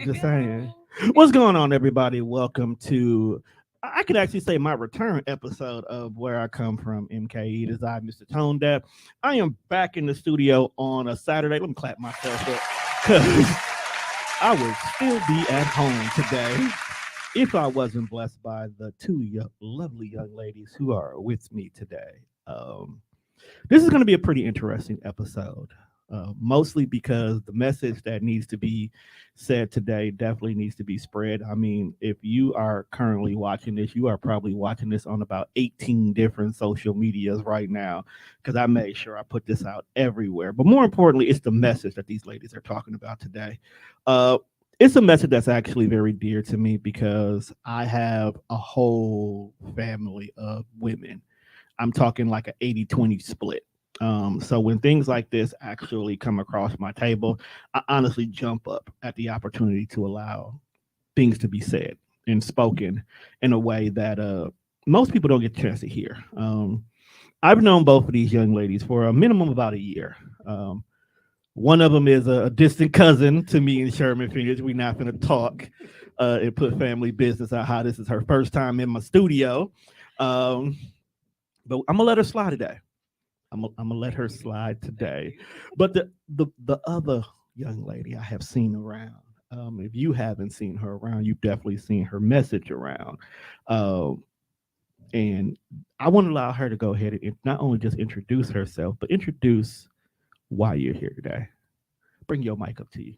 just saying. What's going on, everybody? Welcome to, I could actually say, my return episode of Where I Come From, MKE. It is I, Mr. Tone Deaf. I am back in the studio on a Saturday. Let me clap myself up because I would still be at home today if I wasn't blessed by the two lovely young ladies who are with me today. This is going to be a pretty interesting episode, mostly because the message that needs to be said today definitely needs to be spread. I mean, if you are currently watching this, you are probably watching this on about 18 different social medias right now because I made sure I put this out everywhere. But more importantly, it's the message that these ladies are talking about today. It's a message that's actually very dear to me because I have a whole family of women. I'm talking like an 80-20 split. So when things like this actually come across my table, I honestly jump up at the opportunity to allow things to be said and spoken in a way that most people don't get a chance to hear. I've known both of these young ladies for a minimum of about a year. One of them is a distant cousin to me and Sherman Phoenix. We're not going to talk and put family business out how this is her first time in my studio. But I'm gonna let her slide today. I'm gonna let her slide today. But the other young lady I have seen around. If you haven't seen her around, you've definitely seen her message around. And I want to allow her to go ahead and not only just introduce herself, but introduce why you're here today. Bring your mic up to you.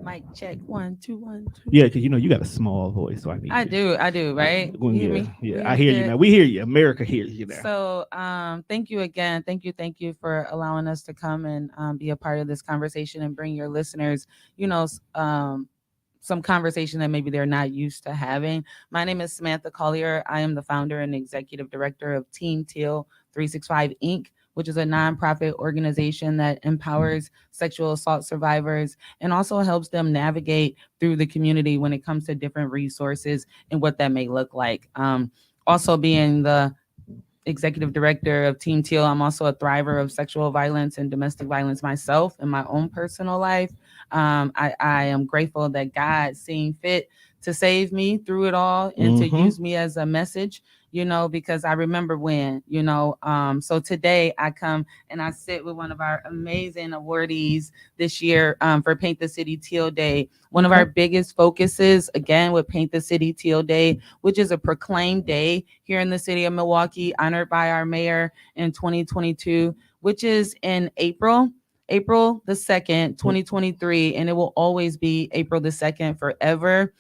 Mic check 1 2 1 2. Yeah, because you know you got a small voice, so I need you. I do, right? Well, You hear yeah, me? yeah, I hear you now. We hear you. America hears you now. So, thank you again. Thank you for allowing us to come and be a part of this conversation and bring your listeners, you know, some conversation that maybe they're not used to having. My name is Samantha Collier. I am the founder and executive director of TeamTeal365 Inc., which is a nonprofit organization that empowers sexual assault survivors and also helps them navigate through the community when it comes to different resources and what that may look like. Also, being the executive director of Team Teal, I'm also a thriver of sexual violence and domestic violence myself in my own personal life. I am grateful that God seeing fit to save me through it all and to use me as a message, you know, because I remember when, you know, so today I come and I sit with one of our amazing awardees this year for Paint the City Teal Day. One of our biggest focuses, again, with Paint the City Teal Day, which is a proclaimed day here in the city of Milwaukee, honored by our mayor in 2022, which is in April the 2nd, 2023, and it will always be April the 2nd forever.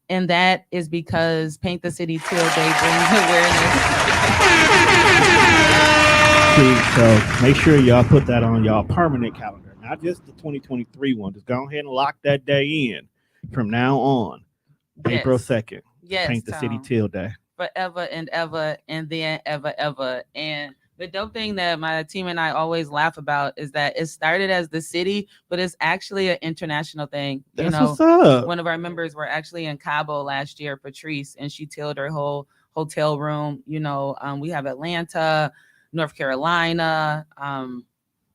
And that is because Paint the City Teal Day brings awareness. See, so make sure y'all put that on y'all permanent calendar, not just the 2023 one. Just go ahead and lock that day in from now on. Yes. April 2nd. Yes, Paint the City Teal Day. Forever and ever, and then ever. And the dope thing that my team and I always laugh about is that it started as the city, but it's actually an international thing. That's what's up. One of our members were actually in Cabo last year, Patrice, and she tilled her whole hotel room. You know, we have Atlanta, North Carolina,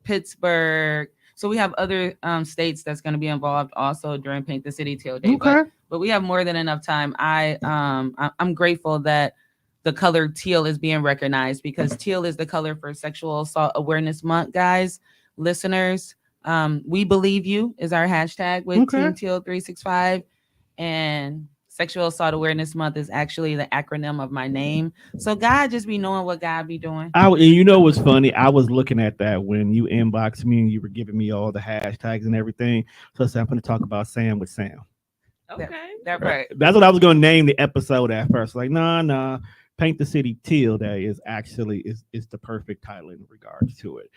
Pittsburgh. So we have other states that's going to be involved also during Paint the City Teal Day. Okay. But we have more than enough time. I'm grateful that the color teal is being recognized because teal is the color for Sexual Assault Awareness Month, guys, listeners. We believe you is our hashtag with TeamTeal365, and Sexual Assault Awareness Month is actually the acronym of my name. So God just be knowing what God be doing. And you know what's funny? I was looking at that when you inboxed me and you were giving me all the hashtags and everything. So I said, I'm going to talk about Sam with Sam. Okay, that right. That's what I was going to name the episode at first. Like, nah. Paint the City Teal Day is actually is the perfect title in regards to it.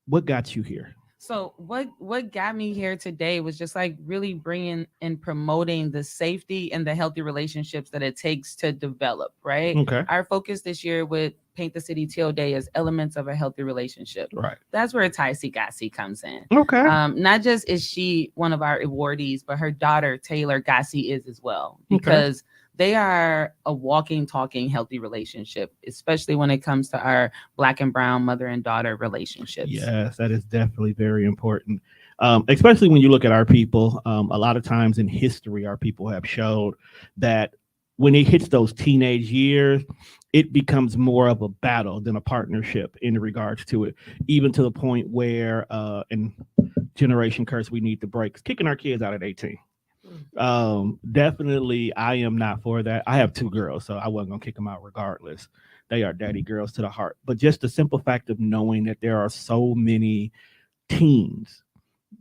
What got you here? So what got me here today was just like really bringing and promoting the safety and the healthy relationships that it takes to develop, right? Okay. Our focus this year with Paint the City Teal Day is elements of a healthy relationship. Right. That's where Tycee Gassi comes in. Okay. Not just is she one of our awardees, but her daughter, Taylor Gassi, is as well. Because they are a walking, talking, healthy relationship, especially when it comes to our Black and brown mother and daughter relationships. Yes, that is definitely very important. Especially when you look at our people. A lot of times in history, our people have showed that when it hits those teenage years, it becomes more of a battle than a partnership in regards to it, even to the point where, in generation curse, we need to break, kicking our kids out at 18. Definitely, I am not for that. I have two girls, so I wasn't gonna kick them out regardless. They are daddy girls to the heart. But just the simple fact of knowing that there are so many teens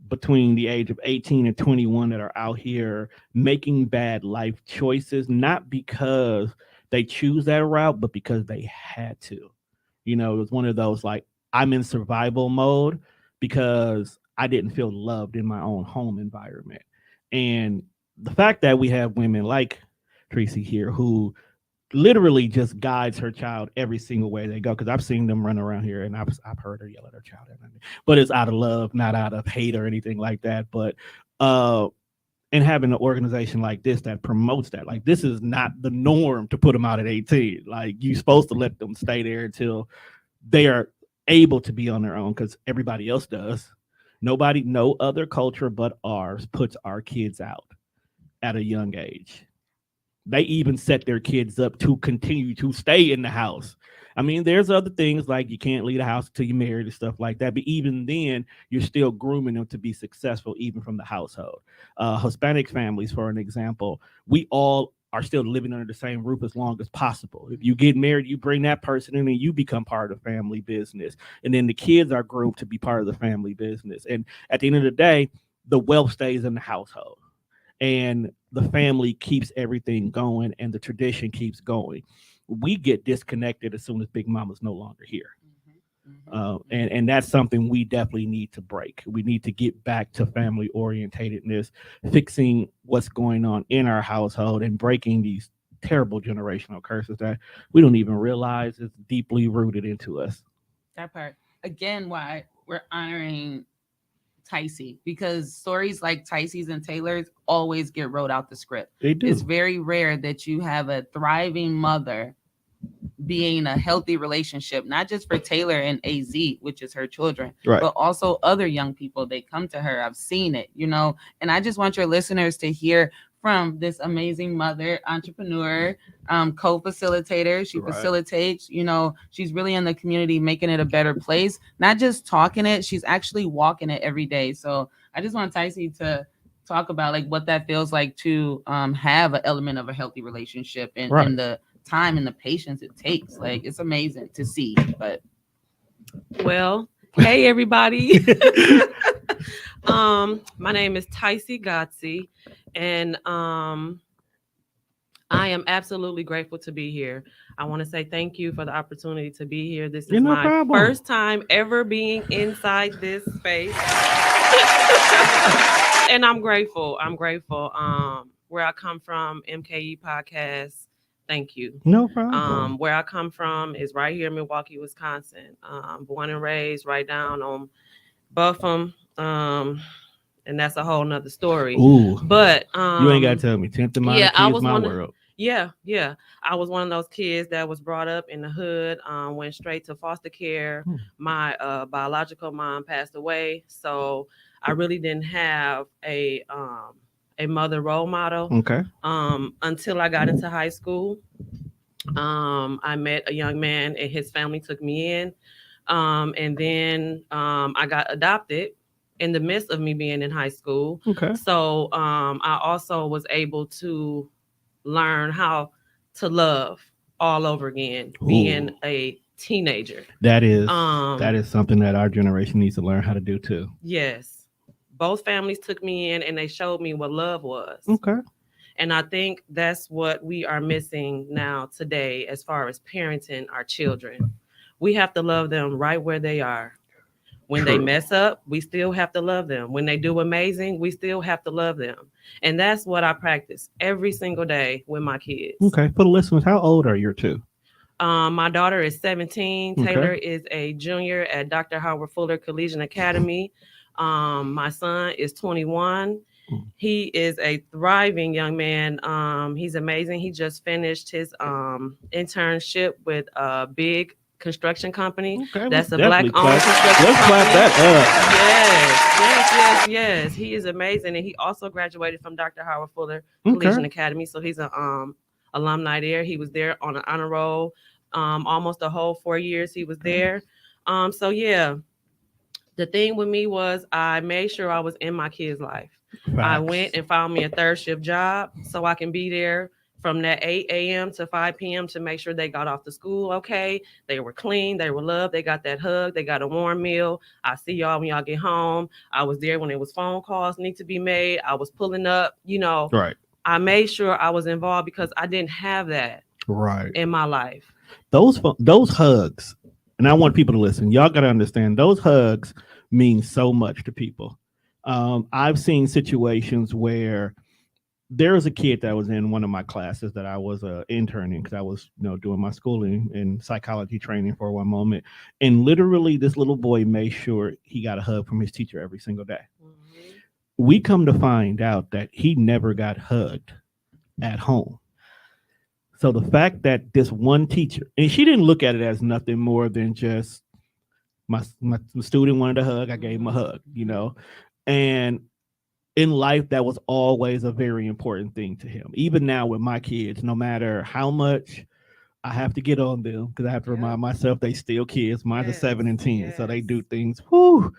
between the age of 18 and 21 that are out here making bad life choices, not because they choose that route, but because they had to. It was one of those like, I'm in survival mode because I didn't feel loved in my own home environment. And the fact that we have women like Tracy here who literally just guides her child every single way they go. Because I've seen them run around here, and I've heard her yell at her child, but it's out of love, not out of hate or anything like that. But uh, and having an organization like this that promotes that, like, this is not the norm to put them out at 18. Like, you're supposed to let them stay there until they are able to be on their own, because everybody else does. No other culture but ours puts our kids out at a young age. They even set their kids up to continue to stay in the house. I mean, there's other things like you can't leave the house until you're married and stuff like that. But even then, you're still grooming them to be successful, even from the household. Hispanic families, for an example, we all are still living under the same roof as long as possible. If you get married, you bring that person in and you become part of the family business. And then the kids are groomed to be part of the family business. And at the end of the day, the wealth stays in the household and the family keeps everything going and the tradition keeps going. We get disconnected as soon as Big Mama's no longer here. And that's something we definitely need to break. We need to get back to family orientatedness, fixing what's going on in our household and breaking these terrible generational curses that we don't even realize is deeply rooted into us. That part. Again, why we're honoring Ticey, because stories like Ticey's and Taylor's always get wrote out the script. They do. It's very rare that you have a thriving mother being a healthy relationship, not just for Taylor and AZ, which is her children, Right. but also other young people. They come to her. I've seen it, and I just want your listeners to hear from this amazing mother, entrepreneur, co-facilitator. She Right. facilitates, she's really in the community, making it a better place, not just talking it, she's actually walking it every day. So I just want Ticey to talk about like what that feels like to have an element of a healthy relationship and, Right. and the time and the patience it takes. Like, it's amazing to see. But well, hey everybody. My name is Ticey Gotzi, and I am absolutely grateful to be here. I want to say thank you for the opportunity to be here. This is No my problem. first time ever being inside this space. And I'm grateful. Where I come from, MKE podcast. Thank you. No problem. Where I come from is right here in Milwaukee, Wisconsin. Born and raised right down on Buffum. And that's a whole nother story. Ooh. But You ain't gotta tell me. 10th of my yeah, I kids, was my one world. yeah. I was one of those kids that was brought up in the hood, went straight to foster care. My biological mom passed away, so I really didn't have a mother role model. Okay. Until I got into high school. I met a young man and his family took me in. And then I got adopted in the midst of me being in high school. Okay. So I also was able to learn how to love all over again, being a teenager. That is something that our generation needs to learn how to do too. Yes. Both families took me in and they showed me what love was. Okay. And I think that's what we are missing now today as far as parenting our children. We have to love them right where they are. When they mess up, we still have to love them. When they do amazing, we still have to love them. And that's what I practice every single day with my kids. Okay. For the listeners, how old are your two? My daughter is 17. Taylor is a junior at Dr. Howard Fuller Collegiate Academy. My son is 21. He is a thriving young man. He's amazing. He just finished his internship with a big construction company. Okay, let's That's a definitely black-owned clap. construction Let's clap company. that Yes, yes, yes, yes. He is amazing, and he also graduated from Dr. Howard Fuller up. Okay. Collegiate Academy. So he's a alumni there. He was there on an honor roll, almost a whole 4 years. He was Okay. there. So yeah, the thing with me was I made sure I was in my kid's life. I went Facts. and found me a third shift job so I can be there from that 8 a.m. to 5 p.m. to make sure they got off to school okay. They were clean, they were loved, they got that hug, they got a warm meal. I see y'all when y'all get home. I was there when it was phone calls need to be made. I was pulling up, Right. I made sure I was involved because I didn't have that Right. in my life. Those hugs, and I want people to listen. Y'all got to understand those hugs mean so much to people. I've seen situations where there was a kid that was in one of my classes that I was interning because I was doing my schooling and psychology training for one moment, and literally this little boy made sure he got a hug from his teacher every single day. Mhm. We come to find out that he never got hugged at home. So the fact that this one teacher, and she didn't look at it as nothing more than just my student wanted a hug, I gave him a hug. And in life, that was always a very important thing to him. Even now with my kids, no matter how much I have to get on them, because I have to Yeah. remind myself they still kids. Mine's a Yes. 7 and 10, so they Yes. do things. Whoo!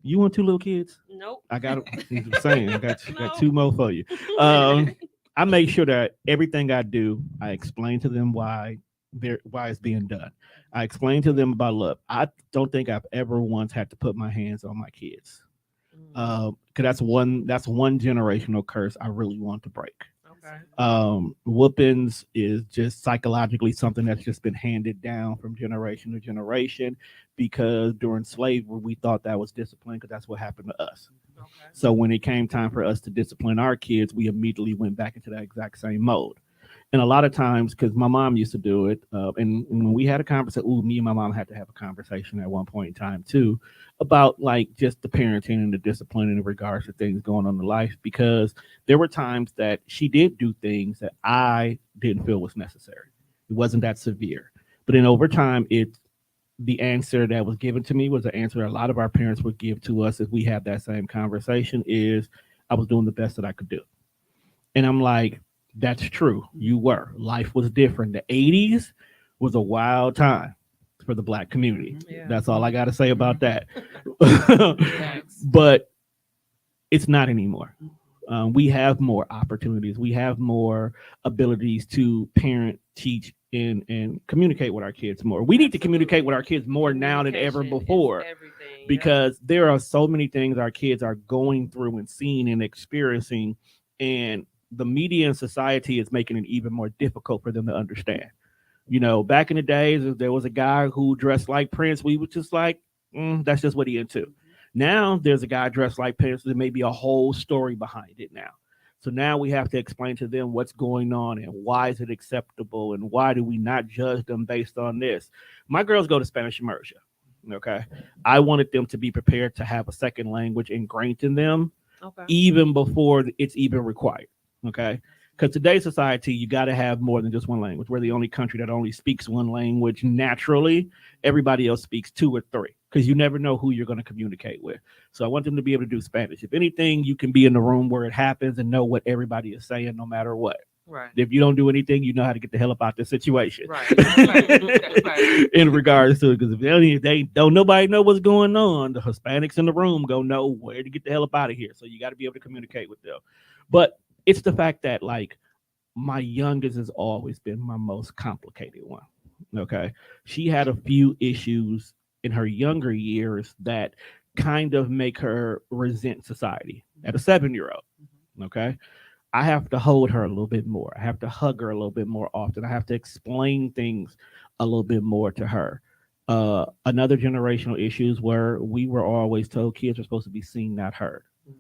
You want two little kids? Nope. I got. I'm saying I got No. two more for you. Um, I make sure that everything I do, I explain to them why it's being done. I explain to them about love. I don't think I've ever once had to put my hands on my kids. Mhm. Because that's one generational curse I really want to break. Okay. Whoopings is just psychologically something that's just been handed down from generation to generation because during slavery we thought that was discipline because that's what happened to us. Okay. So when it came time for us to discipline our kids, we immediately went back into that exact same mode. And a lot of times, because my mom used to do it, and when we had a conversation, me and my mom had to have a conversation at one point in time too about like just the parenting and the discipline in regards to things going on in life. Because there were times that she did do things that I didn't feel was necessary. It wasn't that severe, but then over time, the answer that was given to me was the answer a lot of our parents would give to us if we had that same conversation is I was doing the best that I could do. And I'm like, that's true. You were. Life was different. The 80s was a wild time for the black community. Yeah. That's all I got to say about that. Facts. But it's not anymore. We have more opportunities. We have more abilities to parent, teach, and communicate with our kids more. We need to communicate with our kids more now than ever Communication is before everything. Yep. because there are so many things our kids are going through and seeing and experiencing, and the media and society is making it even more difficult for them to understand. Back in the days, if there was a guy who dressed like Prince, we was just like, that's just what he into. Now there's a guy dressed like Prince. There may be a whole story behind it now. So now we have to explain to them what's going on and why is it acceptable and why do we not judge them based on this. My girls go to Spanish immersion. Okay. I wanted them to be prepared to have a second language ingrained in them Okay. even before it's even required. Okay. Because today's society, you got to have more than just one language. We're the only country that only speaks one language naturally. Everybody else speaks two or three because you never know who you're going to communicate with. So I want them to be able to do Spanish. If anything, you can be in the room where it happens and know what everybody is saying no matter what. Right. If you don't do anything, you know how to get the hell up out this situation. Right. Right. In regards to it, because if they don't nobody know what's going on, the Hispanics in the room go know where to get the hell up out of here. So you got to be able to communicate with them. But it's the fact that like my youngest has always been my most complicated one. Okay. She had a few issues in her younger years that kind of make her resent society at a 7-year old. Okay. I have to hold her a little bit more. I have to hug her a little bit more often. I have to explain things a little bit more to her. Another generational issues where we were always told kids are supposed to be seen, not heard. Mhm.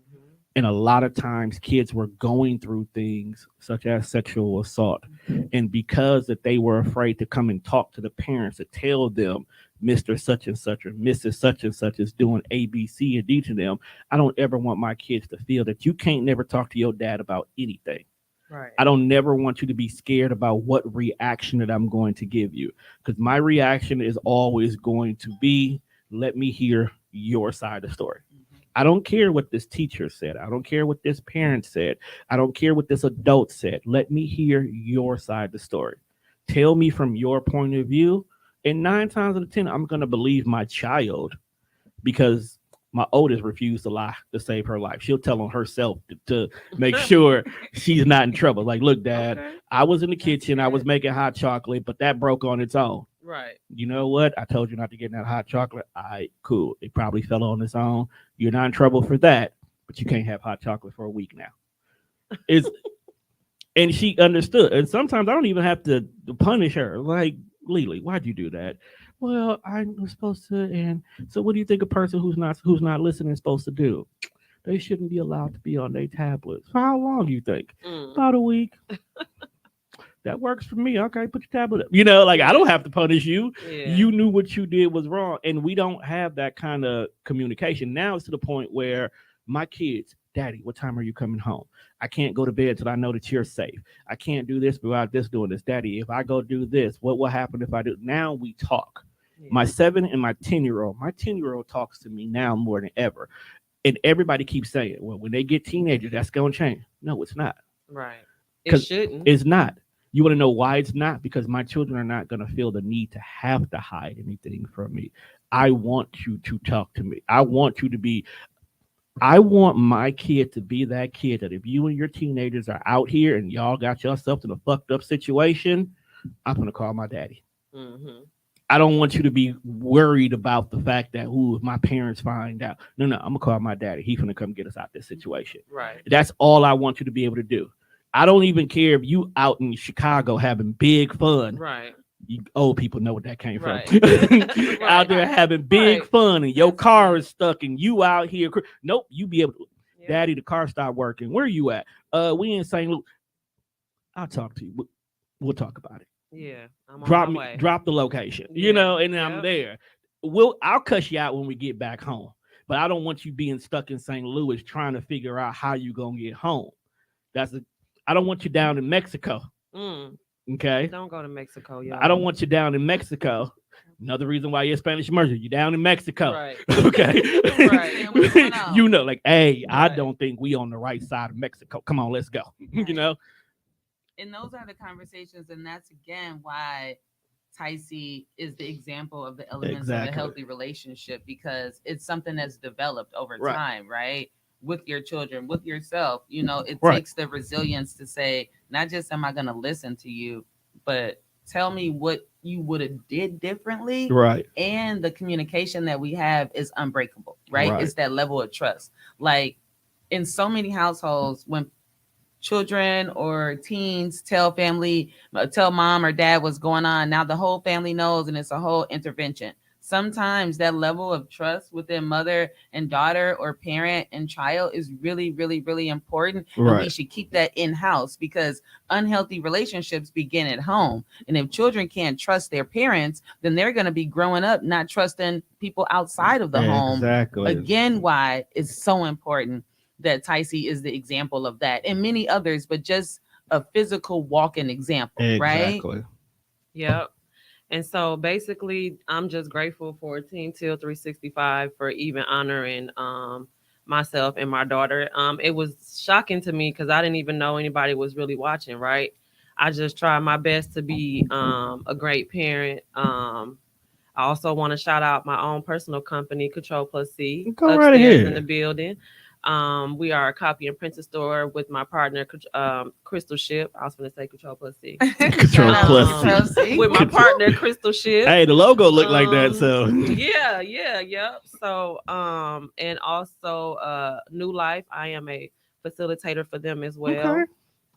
And a lot of times kids were going through things such as sexual assault. And because that they were afraid to come and talk to the parents to tell them Mr. Such and such or Mrs. Such and such is doing A, B, C, and D to them. I don't ever want my kids to feel that you can't never talk to your dad about anything. Right. I don't never want you to be scared about what reaction that I'm going to give you, because my reaction is always going to be, let me hear your side of the story. I don't care what this teacher said. I don't care what this parent said. I don't care what this adult said. Let me hear your side of the story. Tell me from your point of view. And 9 times out of 10, I'm going to believe my child, because my oldest refused to lie to save her life. She'll tell on herself to make sure she's not in trouble. Like, look, Dad, Okay. I was in the That's kitchen. I was good. making hot chocolate, but that broke on its own. Right. You know what? I told you not to get in that hot chocolate. All right, cool. It probably fell on its own. You're not in trouble for that, but you can't have hot chocolate for a week now. It's and she understood. And sometimes I don't even have to punish her. Like, Lily, why'd you do that? Well, I was supposed to. And so, what do you think a person who's not listening is supposed to do? They shouldn't be allowed to be on their tablets. For how long do you think? Mm. About a week. That works for me. Okay, put your tablet up. Like, I don't have to punish you. Yeah. You knew what you did was wrong. And we don't have that kind of communication. Now it's to the point where my kids, Daddy, what time are you coming home? I can't go to bed till I know that you're safe. I can't do this without this doing this. Daddy, if I go do this, what will happen if I do? Now we talk. Yeah. My 7 and my 10-year-old. My 10-year-old talks to me now more than ever. And everybody keeps saying, well, when they get teenagers, that's going to change. No, it's not. Right. It 'Cause shouldn't. It's not. You want to know why it's not? Because my children are not going to feel the need to have to hide anything from me. I want you to talk to me. I want my kid to be that kid that if you and your teenagers are out here and y'all got yourself in a fucked up situation, I'm going to call my daddy. Mm-hmm. I don't want you to be worried about the fact that, if my parents find out. No, I'm going to call my daddy. He's going to come get us out this situation. Right. That's all I want you to be able to do. I don't even care if you out in Chicago having big fun. Right. You old people know what that came Right. from. Out there having big Right. fun, and your That's car right. is stuck, and you out here. Nope, you be able to. Yeah. Daddy, the car stopped working. Where you at? We in St. Louis. I'll talk to you. We'll talk about it. Yeah. I'm on my way. Drop the location. Yeah. And then I'm Yep. there. I'll cuss you out when we get back home. But I don't want you being stuck in St. Louis trying to figure out how you gonna get home. I don't want you down in Mexico. Mm. Okay. Don't go to Mexico, y'all. I don't want you down in Mexico. Another reason why you're Spanish immersion. You down in Mexico. Right. Okay. Right. And what's going on? Like, hey, I Right. don't think we on the right side of Mexico. Come on, let's go. Right. And those are the conversations, and that's again why Ticey is the example of the elements of Exactly. a healthy relationship, because it's something that's developed over Right. time, right? With your children, with yourself. It Right. takes the resilience to say, not just am I going to listen to you, but tell me what you would have did differently. Right. And the communication that we have is unbreakable, right? Right. It's that level of trust. Like in so many households, when children or teens tell mom or dad what's going on, now the whole family knows, and it's a whole intervention. Sometimes that level of trust within mother and daughter or parent and child is really, really, really important. And we Right. should keep that in-house, because unhealthy relationships begin at home. And if children can't trust their parents, then they're going to be growing up not trusting people outside of the home. Exactly. Again, why it's so important that Ticey is the example of that, and many others, but just a physical walking example, right? Exactly. Yep. And so basically, I'm just grateful for TeamTeal365 for even honoring myself and my daughter. It was shocking to me because I didn't even know anybody was really watching, right? I just tried my best to be a great parent. I also want to shout out my own personal company, Control Plus C, Go right ahead. in the building. We are a copy and printing store with my partner, Crystal Ship. I was going to say Control Plus C. Control Plus C. With my partner, Crystal Ship. Hey, the logo looked like that, so Yep. So, and also New Life. I am a facilitator for them as well.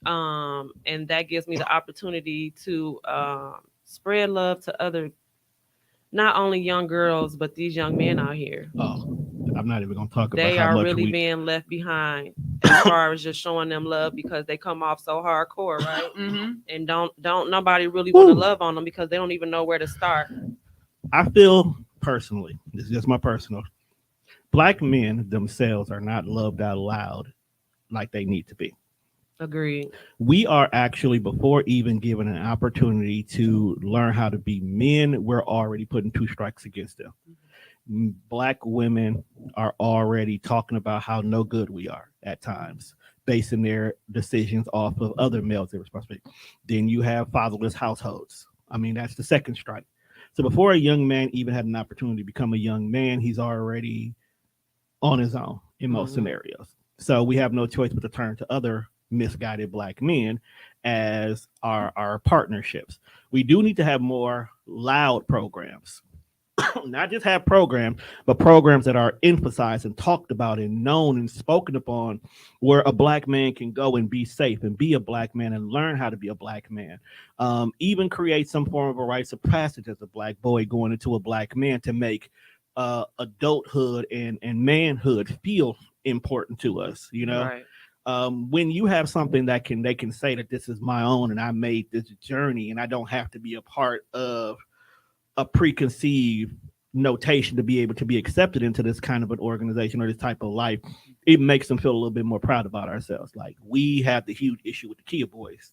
Okay. And that gives me the opportunity to spread love to other, not only young girls, but these young men out here. Oh, I'm not even gonna talk about They how are much really we. being left behind as far as just showing them love, because they come off so hardcore, right? Mm-hmm. And don't nobody really want to Woo. love on them because they don't even know where to start. I feel personally, this is just my personal. Black men themselves are not loved out loud like they need to be. Agreed. We are actually, before even given an opportunity to learn how to be men, we're already putting two strikes against them. Black women are already talking about how no good we are at times, basing their decisions off of other males' responsibility. Then you have fatherless households. I mean, that's the second strike. So before a young man even had an opportunity to become a young man, he's already on his own in most Mhm. scenarios. So we have no choice but to turn to other misguided black men as our partnerships. We do need to have more loud programs, not just have programs, but programs that are emphasized and talked about and known and spoken upon, where a black man can go and be safe and be a black man and learn how to be a black man. Even create some form of a rites of passage as a black boy going into a black man to make adulthood and manhood feel important to us. You know, Right. when you have something that they can say that this is my own and I made this journey and I don't have to be a part of a preconceived notation to be able to be accepted into this kind of an organization or this type of life, it makes them feel a little bit more proud about ourselves. Like, we have the huge issue with the Kia boys.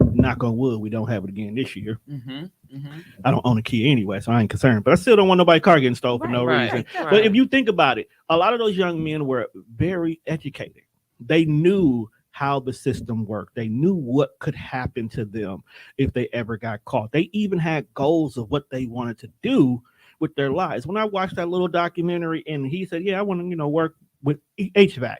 Knock on wood, we don't have it again this year. I don't own a Kia anyway, so I ain't concerned. But I still don't want nobody car getting stolen for no Right. reason. Right. But if you think about it, a lot of those young men were very educated. They knew how the system worked. They knew what could happen to them if they ever got caught. They even had goals of what they wanted to do with their lives. When I watched that little documentary and he said, "Yeah, I want to, work with HVAC."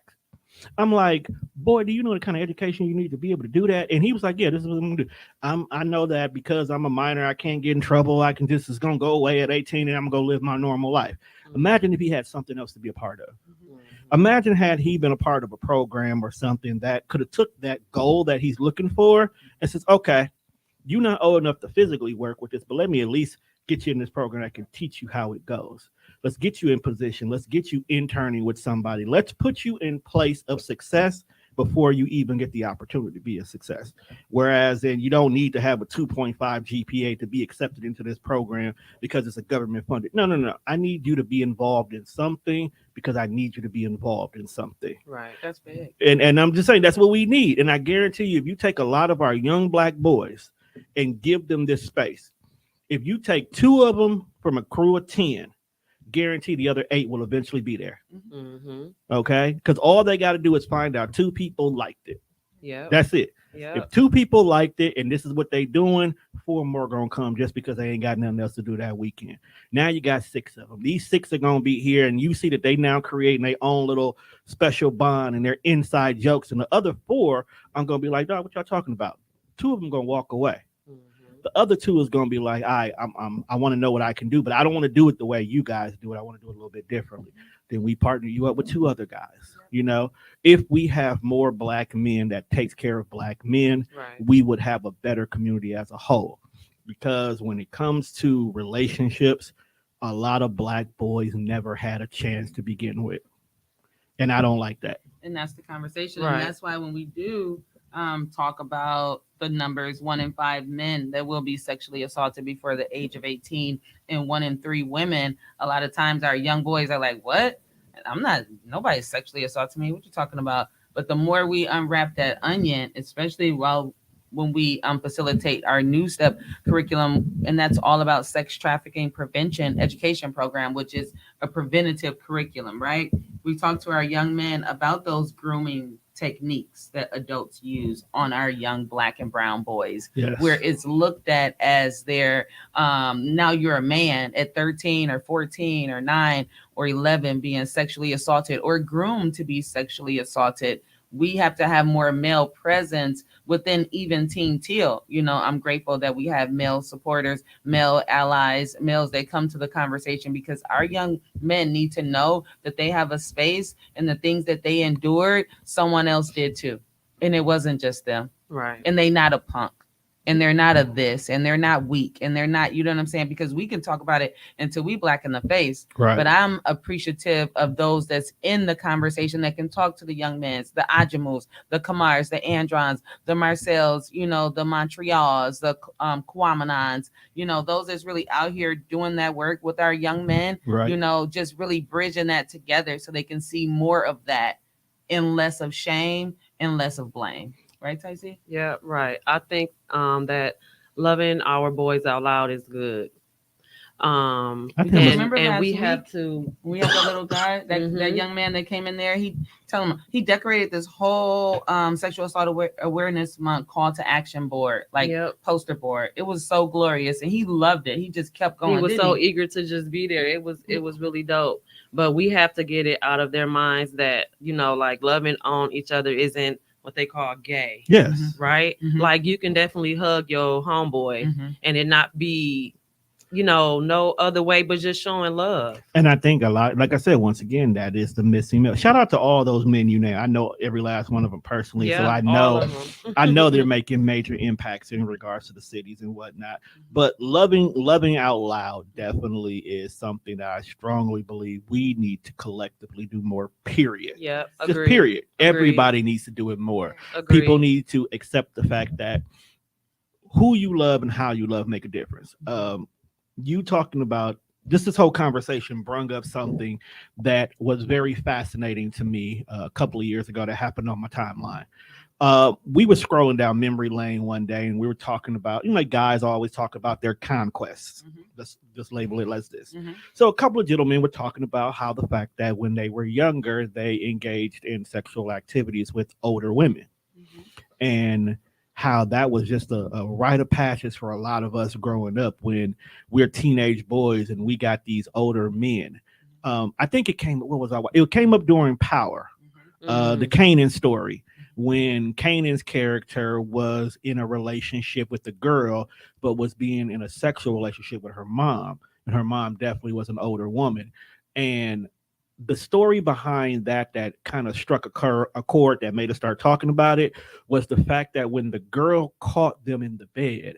I'm like, "Boy, do you know the kind of education you need to be able to do that?" And he was like, "Yeah, this is what I'm gonna do. I know that because I'm a minor, I can't get in trouble. I can just, it's gonna go away at 18 and I'm gonna go live my normal life." Imagine if he had something else to be a part of. Imagine had he been a part of a program or something that could have took that goal that he's looking for and says, "Okay, you're not old enough to physically work with this, but let me at least get you in this program that can teach you how it goes. Let's get you in position. Let's get you interning with somebody. Let's put you in place of success before you even get the opportunity to be a success." Whereas then you don't need to have a 2.5 GPA to be accepted into this program because it's a government funded. No, no, no. I need you to be involved in something because I need you to be involved in something. Right. That's big. And I'm just saying that's what we need. And I guarantee you, if you take a lot of our young black boys and give them this space, if you take two of them from a crew of 10, guarantee the other 8 will eventually be there. Mm-hmm. Okay? Because all they got to do is find out 2 people liked it. Yep. That's it. Yep. If 2 people liked it and this is what they doing, 4 more gonna come just because they ain't got nothing else to do that weekend. Now you got 6 of them. These 6 are gonna be here, and you see that they now creating their own little special bond and their inside jokes. And the other 4 are gonna be like, "Dog, what y'all talking about?" 2 of them gonna walk away. Mm-hmm. The other 2 is gonna be like, I want to know what I can do, but I don't want to do it the way you guys do it. I want to do it a little bit differently." Then we partner you up with 2 other guys. If we have more black men that takes care of black men, Right. we would have a better community as a whole. Because when it comes to relationships, a lot of black boys never had a chance to begin with, and I don't like that. And that's the conversation. Right. And that's why when we do talk about the numbers, 1 in 5 men that will be sexually assaulted before the age of 18 and 1 in 3 women, a lot of times our young boys are like, "What? I'm not, nobody sexually assaulted me. What you talking about?" But the more we unwrap that onion, especially when we facilitate our new step curriculum, and that's all about sex trafficking prevention education program, which is a preventative curriculum, right? We talk to our young men about those grooming techniques that adults use on our young black and brown boys, Yes. where it's looked at as their now you're a man at 13 or 14 or 9 or 11 being sexually assaulted or groomed to be sexually assaulted. We have to have more male presence within even Team Teal. I'm grateful that we have male supporters, male allies, males that come to the conversation, because our young men need to know that they have a space, and the things that they endured, someone else did too. And it wasn't just them. Right. And they not a punk. And they're not a this, and they're not weak, and they're not, you know what I'm saying? Because we can talk about it until we black in the face. Right. But I'm appreciative of those that's in the conversation that can talk to the young men, the Ajamus, the Kamars, the Androns, the Marcels, the Montreals, the Kwamanans, those that's really out here doing that work with our young men, Right. Just really bridging that together so they can see more of that and less of shame and less of blame. Right, Tyson? Yeah, right. I think that loving our boys out loud is good. I think Because I'm remember And last we week have to. we had that little guy, that Mhm. young man that came in there. He tell him he decorated this whole sexual assault awareness month call to action board, like Yep. poster board. It was so glorious, and he loved it. He just kept He going, was didn't so he? eager to just be there. It was really dope. But we have to get it out of their minds that, like loving on each other isn't what they call gay, yes. right? Mhm. Like you can definitely hug your homeboy Mm-hmm. and it not be, no other way but just showing love. And I think a lot, like I said, once again, that is the missing middle. Shout out to all those men you name. I know every last one of them personally, so Yeah, I all know, of them. I know they're making major impacts in regards to the cities and whatnot. But loving out loud definitely is something that I strongly believe we need to collectively do more. Period. Yeah, Just agreed. period. Agreed. Everybody needs to do it more. People Agreed. need to accept the fact that who you love and how you love make a difference. You talking about just this whole conversation brung up something that was very fascinating to me a couple of years ago that happened on my timeline. We were scrolling down memory lane one day and we were talking about, like guys always talk about their conquests. Mm-hmm. Let's label it as this. Mm-hmm. So a couple of gentlemen were talking about how the fact that when they were younger, they engaged in sexual activities with older women. Mm-hmm. And how that was just a rite of passage for a lot of us growing up when we're teenage boys and we got these older men. I think it came. What was I? It came up during Power, the Mhm. Kanan story, when Kanan's character was in a relationship with the girl, but was being in a sexual relationship with her mom, and her mom definitely was an older woman, and the story behind that kind of struck a chord that made us start talking about it was the fact that when the girl caught them in the bed,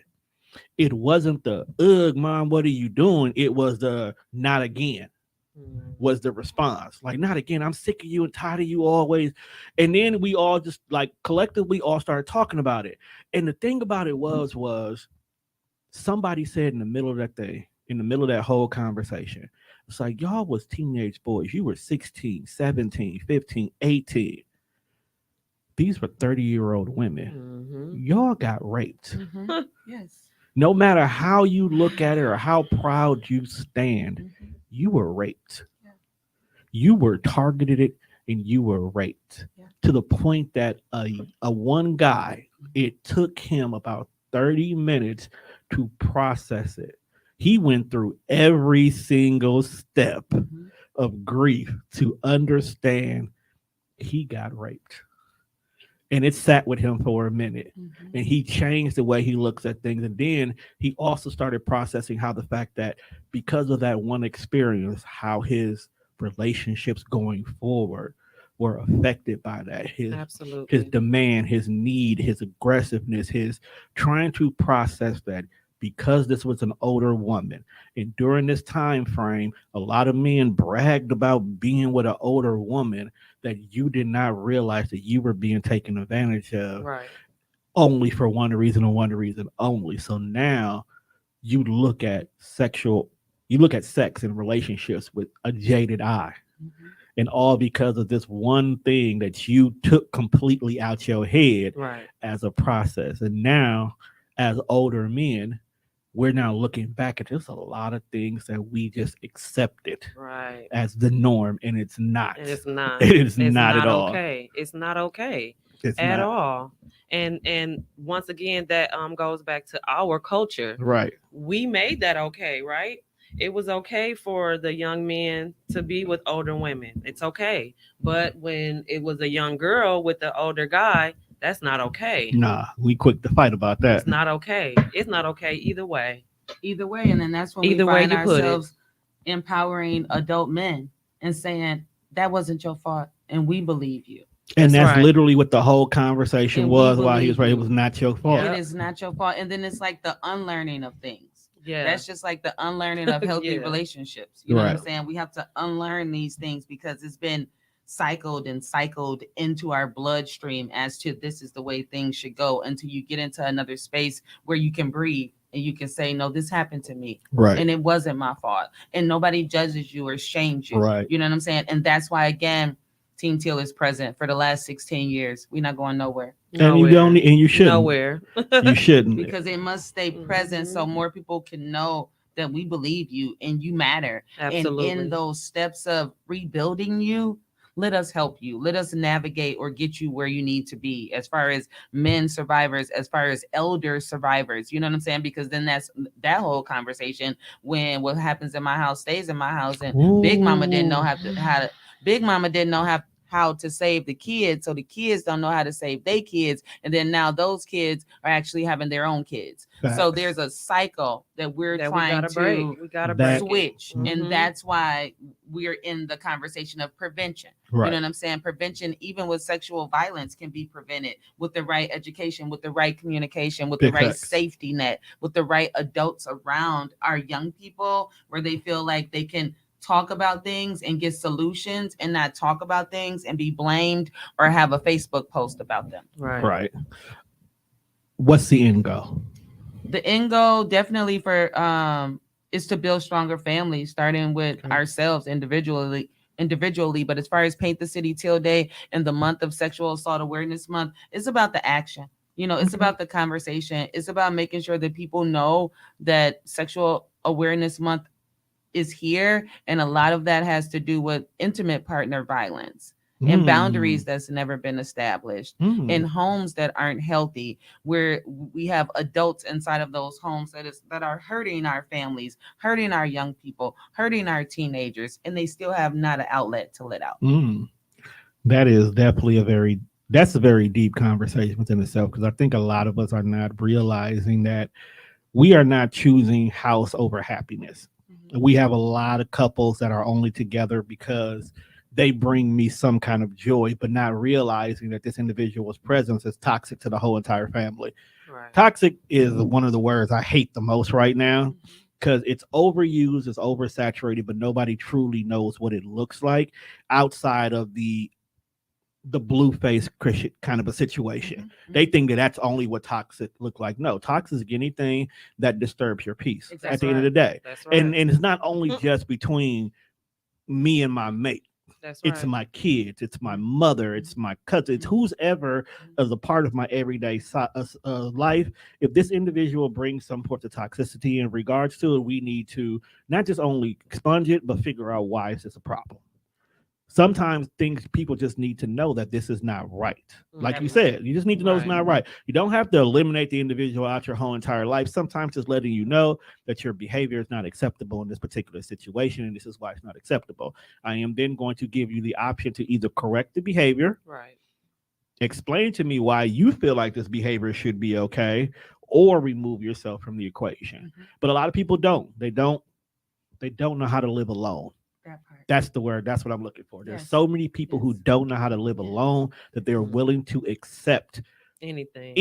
it wasn't the ugh mom what are you doing, it was the not again Mhm. was the response, like not again, I'm sick of you and tired of you always. And then we all just like collectively all started talking about it, and the thing about it was somebody said in the middle of that thing, in the middle of that whole conversation, it's like y'all was teenage boys. You were 16, 17, 15, 18. These were 30-year-old women. Mhm. Y'all got raped. Mm-hmm. Yes. No matter how you look at it or how proud you stand, Mm-hmm. you were raped. Yeah. You were targeted and you were raped Yeah. to the point that a one guy, it took him about 30 minutes to process it. He went through every single step Mm-hmm. of grief to understand he got raped. And it sat with him for a minute. Mm-hmm. And he changed the way he looks at things. And then he also started processing how the fact that because of that one experience, how his relationships going forward were affected by that. His Absolutely. demand, his need, his aggressiveness, his trying to process that because this was an older woman. And during this time frame, a lot of men bragged about being with an older woman that you did not realize that you were being taken advantage of Right. only for one reason and one reason only. So now you look at you look at sex and relationships with a jaded eye. Mm-hmm. And all because of this one thing that you took completely out your head Right. as a process. And now, as older men, we're now looking back at just a lot of things that we just accepted Right. as the norm, and it's not. And it's not. It is It's not at not all. okay. It's not okay It's at not. all. And once again, that goes back to our culture. Right. We made that okay, right? It was okay for the young men to be with older women. It's okay. But when it was a young girl with the older guy, that's not okay. Nah, we quick to fight about that. It's not okay. It's not okay either way. Either way, and then that's when we Either way find you put it. ourselves empowering adult men and saying that wasn't your fault, and we believe you. And That's that's right. literally what the whole conversation And we was while he was believe right. It you. was not your fault. Yeah. It is not your fault, and then it's like the unlearning of things. Yeah. That's just like the unlearning of healthy Yeah. relationships. You know what I'm Right. saying? We have to unlearn these things because it's been cycled and cycled into our bloodstream as to this is the way things should go until you get into another space where you can breathe and you can say, no, this happened to me. Right. And it wasn't my fault. And nobody judges you or shames you. Right. You know what I'm saying? And that's why, again, Team Teal is present for the last 16 years. We're not going nowhere. And you don't, and you shouldn't. Nowhere. You shouldn't. Because it must stay present so more people can know that we believe you and you matter. Absolutely. And in those steps of rebuilding you, let us help you. Let us navigate or get you where you need to be as far as men survivors, as far as elder survivors. You know what I'm saying? Because then that's that whole conversation when what happens in my house stays in my house. And Big Mama didn't know Big Mama didn't know how to save the kids, so the kids don't know how to save their kids, and then now those kids are actually having their own kids. Facts. So there's a cycle that we're trying to we gotta break switch, it. and that's why we're in the conversation of prevention. Right. You know what I'm saying? Prevention, even with sexual violence, can be prevented with the right education, with the right communication, with Big the right facts. safety net, with the right adults around our young people, where they feel like they can talk about things and get solutions and not talk about things and be blamed or have a Facebook post about them. Right. What's the end goal? The end goal definitely for is to build stronger families, starting with ourselves individually. But as far as Paint the City Teal Day and the month of Sexual Assault Awareness Month, it's about the action. You know, it's about the conversation. It's about making sure that people know that Sexual Awareness Month is here, and a lot of that has to do with intimate partner violence and boundaries that's never been established in homes that aren't healthy, where we have adults inside of those homes that are hurting our families, hurting our young people, hurting our teenagers, and they still have not an outlet to let out. That is definitely that's a very deep conversation within itself, because I think a lot of us are not realizing that we are not choosing house over happiness. We have a lot of couples that are only together because they bring me some kind of joy, but not realizing that this individual's presence is toxic to the whole entire family. Right. Toxic is one of the words I hate the most right now, because it's overused, it's oversaturated, but nobody truly knows what it looks like outside of the blue face Christian kind of a situation. They think that that's only what toxic look like. No, toxic is anything that disturbs your peace at the end of the day. And it's not only just between me and my mate. It's my kids, it's my mother, it's my cousin, it's who's ever as a part of my everyday life. If this individual brings some sort of toxicity in regards to it, we need to not just only expunge it, but figure out why is this a problem. Sometimes people just need to know that this is not right. Like you said, you just need to know it's not right. You don't have to eliminate the individual out your whole entire life. Sometimes just letting you know that your behavior is not acceptable in this particular situation, and this is why it's not acceptable. I am then going to give you the option to either correct the behavior, explain to me why you feel like this behavior should be okay, or remove yourself from the equation. But a lot of people don't. They don't know how to live alone. That's the word. That's what I'm looking for. There's so many people who don't know how to live alone that they're willing to accept anything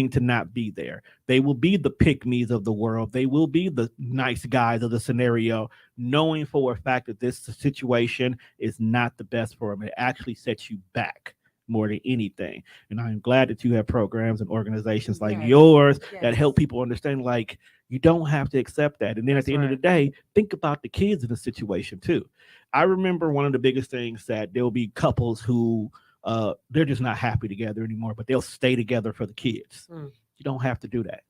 to not be there. They will be the pick-me's of the world. They will be the nice guys of the scenario, knowing for a fact that this situation is not the best for them. It actually sets you back more than anything. And I'm glad that you have programs and organizations like yours that help people understand, like, you don't have to accept that. And then at the end of the day, think about the kids in the situation too. I remember one of the biggest things that there will be couples who they're just not happy together anymore, but they'll stay together for the kids. You don't have to do that.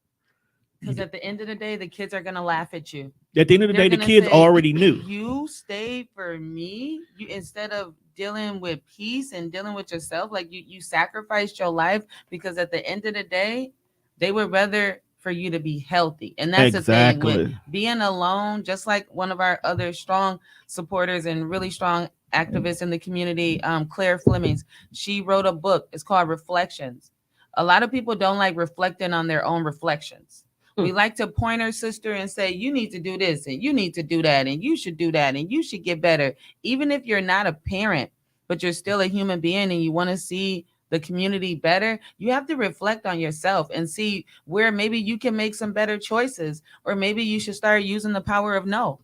Because at the end of the day, the kids are going to laugh at you. At the end of the day, the kids already knew. You stayed for me. You, instead of dealing with peace and dealing with yourself, like you sacrificed your life, because at the end of the day, they would rather for you to be healthy. And that's the thing with being alone, just like one of our other strong supporters and really strong activists in the community, Claire Flemings, she wrote a book. It's called Reflections. A lot of people don't like reflecting on their own reflections. We like to point our sister and say, you need to do this and you need to do that and you should do that and you should get better. Even if you're not a parent, but you're still a human being and you want to see the community better, you have to reflect on yourself and see where maybe you can make some better choices, or maybe you should start using the power of no.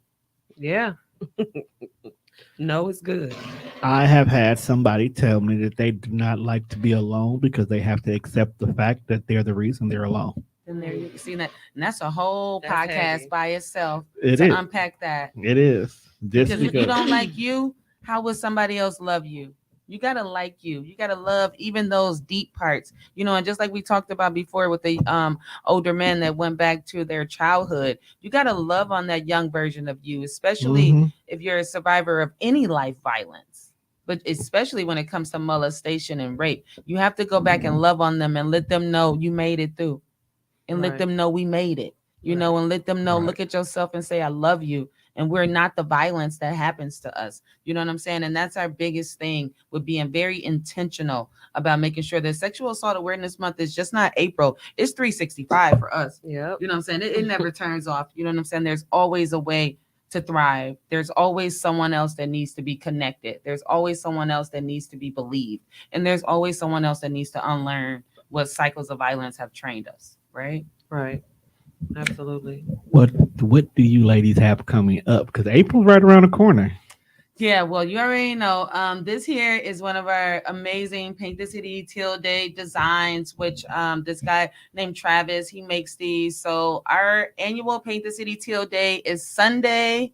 Yeah. No is good. I have had somebody tell me that they do not like to be alone because they have to accept the fact that they're the reason they're alone. And there you see that, and that's a whole podcast heavy by itself to unpack that. It is. Because if you don't like you, How would somebody else love you? You got to like you. You got to love even those deep parts. And just like we talked about before with the older men that went back to their childhood, you got to love on that young version of you, especially Mm-hmm. if you're a survivor of any life violence. But especially when it comes to molestation and rape, you have to go back and love on them and let them know you made it through, and let Right. them know we made it, Right. and let them know, Right. look at yourself and say, I love you. And we're not the violence that happens to us. You know what I'm saying? And that's our biggest thing with being very intentional about making sure that Sexual Assault Awareness Month is just not April, it's 365 for us. Yep. You know what I'm saying? It never turns off. You know what I'm saying? There's always a way to thrive. There's always someone else that needs to be connected. There's always someone else that needs to be believed. And there's always someone else that needs to unlearn what cycles of violence have trained us, right? Right. Absolutely. What do you ladies have coming up? Because April's right around the corner. Yeah, well, you already know. This here is one of our amazing Paint the City Teal Day designs, which this guy named Travis, he makes these. So our annual Paint the City Teal Day is Sunday,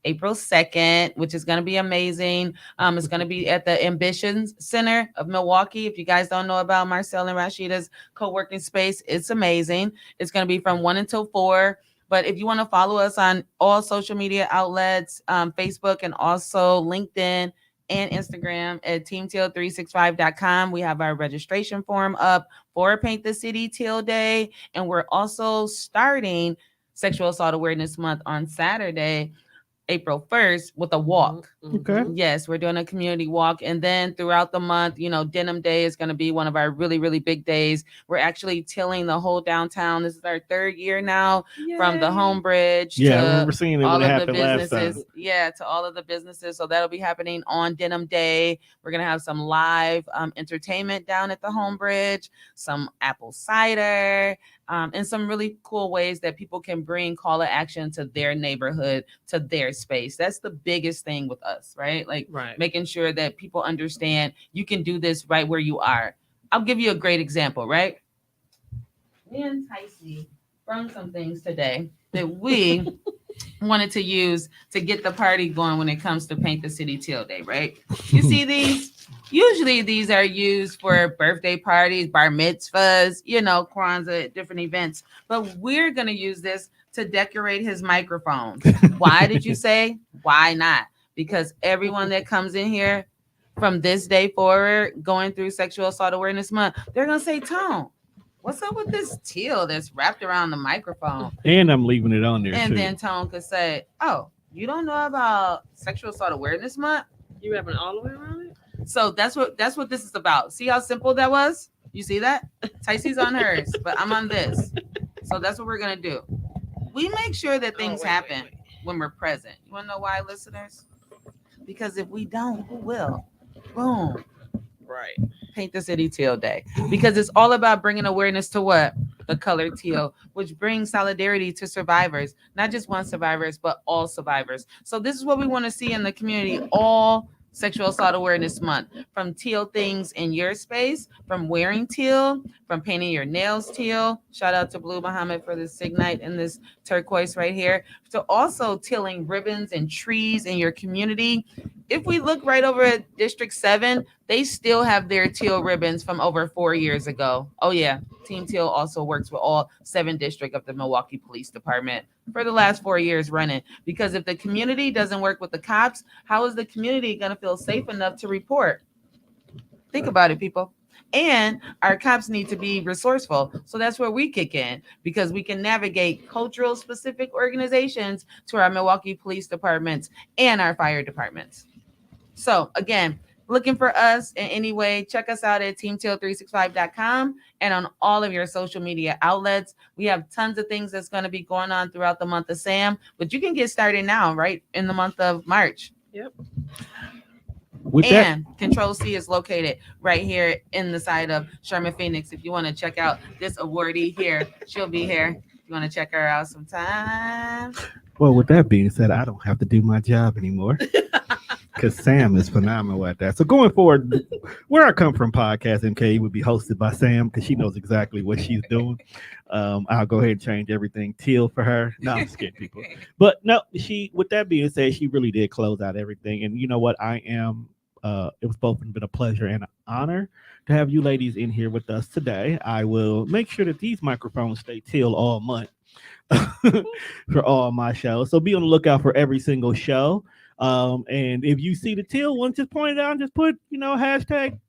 April 2nd, which is going to be amazing. It's going to be at the Ambitions Center of Milwaukee. If you guys don't know about Marcel and Rashida's co-working space, it's amazing. It's going to be from 1 until 4. But if you want to follow us on all social media outlets, Facebook and also LinkedIn and Instagram at TeamTeal365.com, we have our registration form up for Paint the City Teal Day. And we're also starting Sexual Assault Awareness Month on Saturday, April 1st, with a walk. Okay. Yes, we're doing a community walk. And then throughout the month, Denim Day is going to be one of our really, really big days. We're actually tilling the whole downtown. This is our 3rd year now, from the Yay. Home Bridge Yeah, I to remember seeing it when all it of the happened last time. businesses. Yeah, to all of the businesses. So that'll be happening on Denim Day. We're going to have some live entertainment down at the Home Bridge, some apple cider, and some really cool ways that people can bring call to action to their neighborhood, to their space. That's the biggest thing with us, right? Like Right. making sure that people understand you can do this right where you are. I'll give you a great example, right? Me and Ticey sprung some things today that we wanted to use to get the party going when it comes to Paint the City Teal Day, right? You see these? Usually these are used for birthday parties, bar mitzvahs, Kwanzaa, different events. But we're going to use this to decorate his microphones. Why did you say? Why not? Because everyone that comes in here from this day forward, going through Sexual Assault Awareness Month, they're going to say, Tone, what's up with this teal that's wrapped around the microphone? And I'm leaving it on there And too. then Tone could say, oh, you don't know about Sexual Assault Awareness Month? You wrapping all the way around it? So that's what this is about. See how simple that was? You see that? Ticey's on hers, but I'm on this. So that's what we're gonna do. We make sure that things happen when we're present. You wanna know why, listeners? Because if we don't, who will? Boom. Right. Paint the City Teal Day. Because it's all about bringing awareness to what? The color teal, which brings solidarity to survivors, not just one survivors, but all survivors. So this is what we want to see in the community all Sexual Assault Awareness Month. From teal things in your space, from wearing teal, from painting your nails teal. Shout out to Blue Muhammad for this Signite and this turquoise right here. So also tealing ribbons and trees in your community. If we look right over at District 7, they still have their teal ribbons from over 4 years ago. Oh yeah, Team Teal also works with all 7 districts of the Milwaukee Police Department for the last 4 years running. Because if the community doesn't work with the cops, how is the community going to feel safe enough to report? Think about it, people. And our cops need to be resourceful. So that's where we kick in, because we can navigate cultural specific organizations to our Milwaukee Police Departments and our fire departments. So again, looking for us in any way, check us out at TeamTeal365.com and on all of your social media outlets. We have tons of things that's going to be going on throughout the month of Sam, but you can get started now, right? In the month of March. Yep. And Control C is located right here in the side of Sherman Phoenix. If you want to check out this awardee here, she'll be here. If you want to check her out sometime. Well, with that being said, I don't have to do my job anymore. because Sam is phenomenal at that. So going forward, where I come from podcast MK would be hosted by Sam because she knows exactly what she's doing. I'll go ahead and change everything teal for her. No, I'm just kidding, people. But no, she. With that being said, she really did close out everything. And you know what? I am. It was both been a pleasure and an honor to have you ladies in here with us today. I will make sure that these microphones stay teal all month for all my shows. So be on the lookout for every single show. And if you see the teal one, just point it out and just put, hashtag,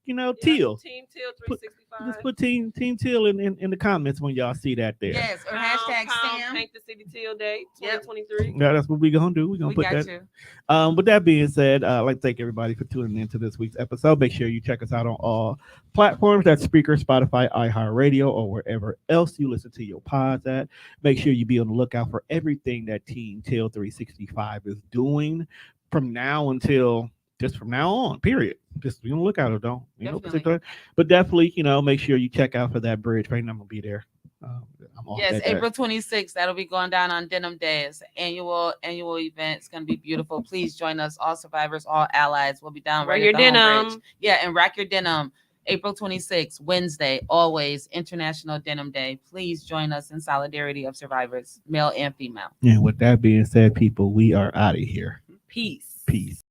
teal. Team Teal Put, 365. just put team teal in the comments when y'all see that there. Yes, or hashtag Sam. Paint the City Teal Day Yep. 2023. Yeah, that's what we're gonna do. We're gonna We put got that. you. With that being said, I'd like to thank everybody for tuning into this week's episode. Make sure you check us out on all platforms. That's Spreaker, Spotify, iHeartRadio, or wherever else you listen to your pods at. Make sure you be on the lookout for everything that TeamTeal365 is doing from now until just from now on, period. Just be on the lookout, or don't, Definitely. but definitely, make sure you check out for that bridge painting. I'm gonna be there. I'm off Yes, that day. April 26th. That'll be going down on Denim Day. It's an annual event. It's gonna be beautiful. Please join us, all survivors, all allies. We'll be down Wear right your at the Home denim. Bridge. Yeah, and rock your denim. April 26th, Wednesday, always International Denim Day. Please join us in solidarity of survivors, male and female. And with that being said, people, we are out of here. Peace. Peace.